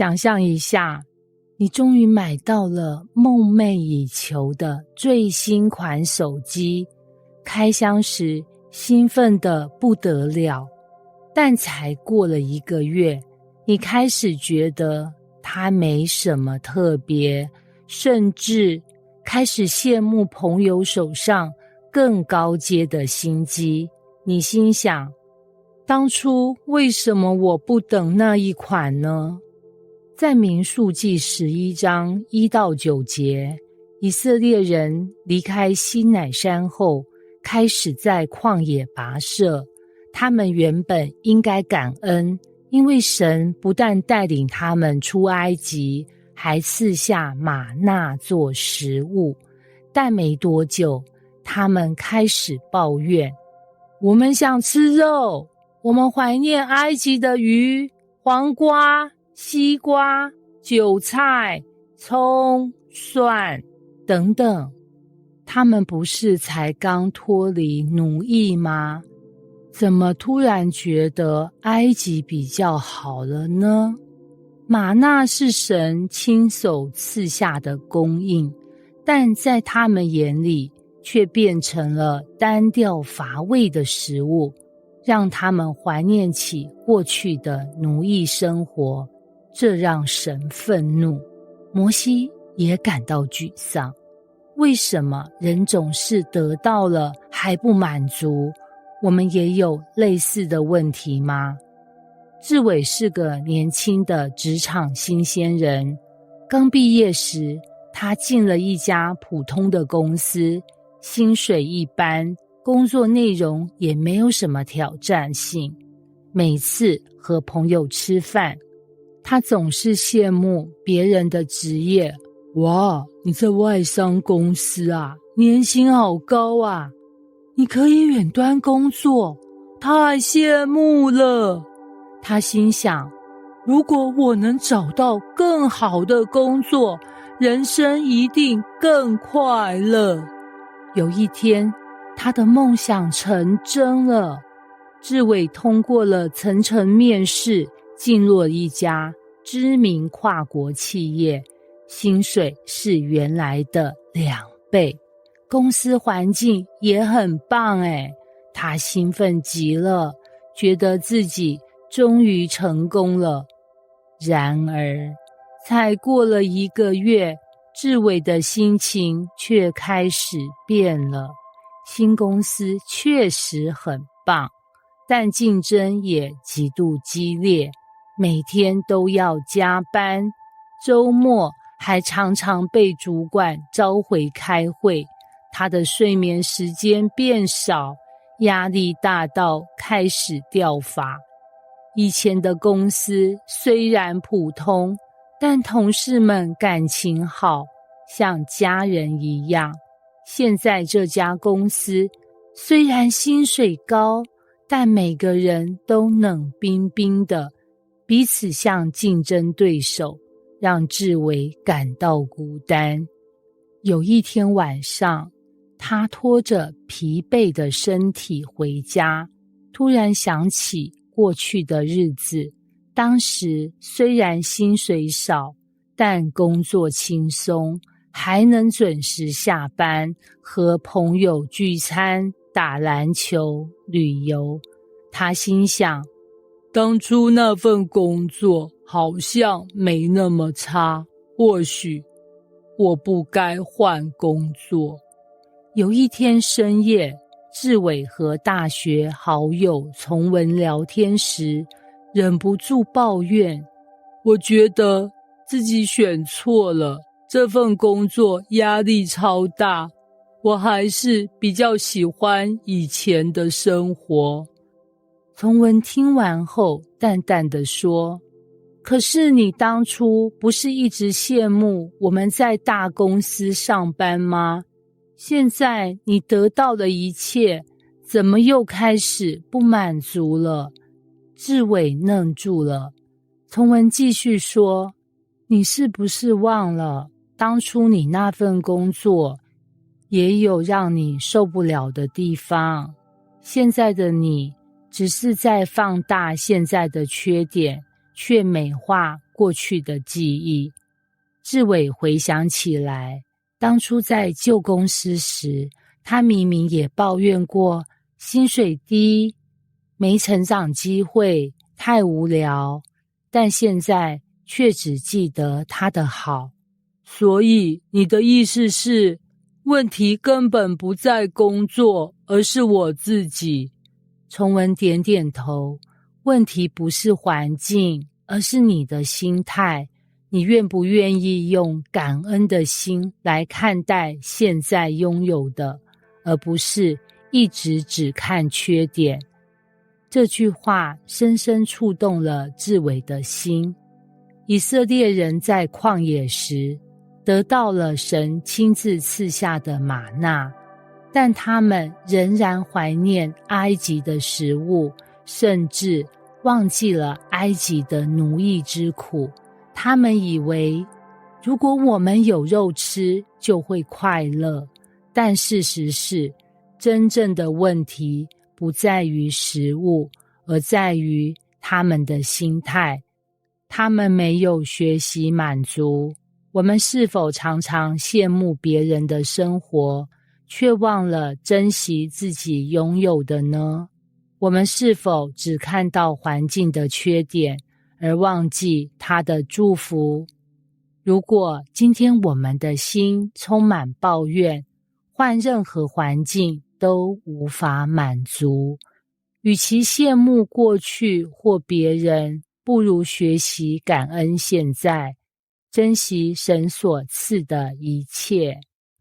想象一下，你终于买到了梦寐以求的最新款手机，开箱时兴奋得不得了，但才过了1个月，你开始觉得它没什么特别，甚至开始羡慕朋友手上更高阶的新机。你心想，当初为什么我不等那一款呢？在民数记11章1到9节，以色列人离开西乃山后，开始在旷野跋涉。他们原本应该感恩，因为神不但带领他们出埃及，还赐下玛纳做食物。但没多久，他们开始抱怨，我们想吃肉，我们怀念埃及的鱼、黄瓜、西瓜、韭菜、葱、蒜等等。他们不是才刚脱离奴役吗？怎么突然觉得埃及比较好了呢？玛纳是神亲手赐下的供应，但在他们眼里却变成了单调乏味的食物，让他们怀念起过去的奴役生活，这让神愤怒。摩西也感到沮丧，为什么人总是得到了还不满足？我们也有类似的问题吗？志伟是个年轻的职场新鲜人，刚毕业时，他进了一家普通的公司，薪水一般，工作内容也没有什么挑战性。每次和朋友吃饭，他总是羡慕别人的职业。哇，你在外商公司啊，年薪好高啊，你可以远端工作，太羡慕了。他心想，如果我能找到更好的工作，人生一定更快乐。有一天，他的梦想成真了。志伟通过了层层面试，进入了一家知名跨国企业，薪水是原来的2倍，公司环境也很棒他兴奋极了，觉得自己终于成功了。然而，才过了1个月，志伟的心情却开始变了。新公司确实很棒，但竞争也极度激烈，每天都要加班，周末还常常被主管召回开会。他的睡眠时间变少，压力大到开始掉发。以前的公司虽然普通，但同事们感情好，像家人一样。现在这家公司虽然薪水高，但每个人都冷冰冰的，彼此像竞争对手，让志伟感到孤单。有一天晚上，他拖着疲惫的身体回家，突然想起过去的日子，当时虽然薪水少，但工作轻松，还能准时下班，和朋友聚餐、打篮球、旅游。他心想，当初那份工作好像没那么差，或许我不该换工作。有一天深夜，志伟和大学好友从文聊天时，忍不住抱怨，我觉得自己选错了，这份工作压力超大，我还是比较喜欢以前的生活。从文听完后淡淡地说，可是你当初不是一直羡慕我们在大公司上班吗？现在你得到的一切，怎么又开始不满足了？志伟愣住了。从文继续说，你是不是忘了，当初你那份工作也有让你受不了的地方？现在的你只是在放大现在的缺点，却美化过去的记忆。志伟回想起来，当初在旧公司时，他明明也抱怨过薪水低、没成长机会、太无聊，但现在却只记得他的好。所以你的意思是，问题根本不在工作，而是我自己。崇文点点头，问题不是环境，而是你的心态。你愿不愿意用感恩的心来看待现在拥有的，而不是一直只看缺点？这句话深深触动了志伟的心。以色列人在旷野时得到了神亲自赐下的玛纳，但他们仍然怀念埃及的食物，甚至忘记了埃及的奴役之苦。他们以为如果我们有肉吃就会快乐，但事实是，真正的问题不在于食物，而在于他们的心态。他们没有学习满足。我们是否常常羡慕别人的生活，却忘了珍惜自己拥有的呢？我们是否只看到环境的缺点，而忘记他的祝福？如果今天我们的心充满抱怨，换任何环境都无法满足，与其羡慕过去或别人，不如学习感恩现在，珍惜神所赐的一切。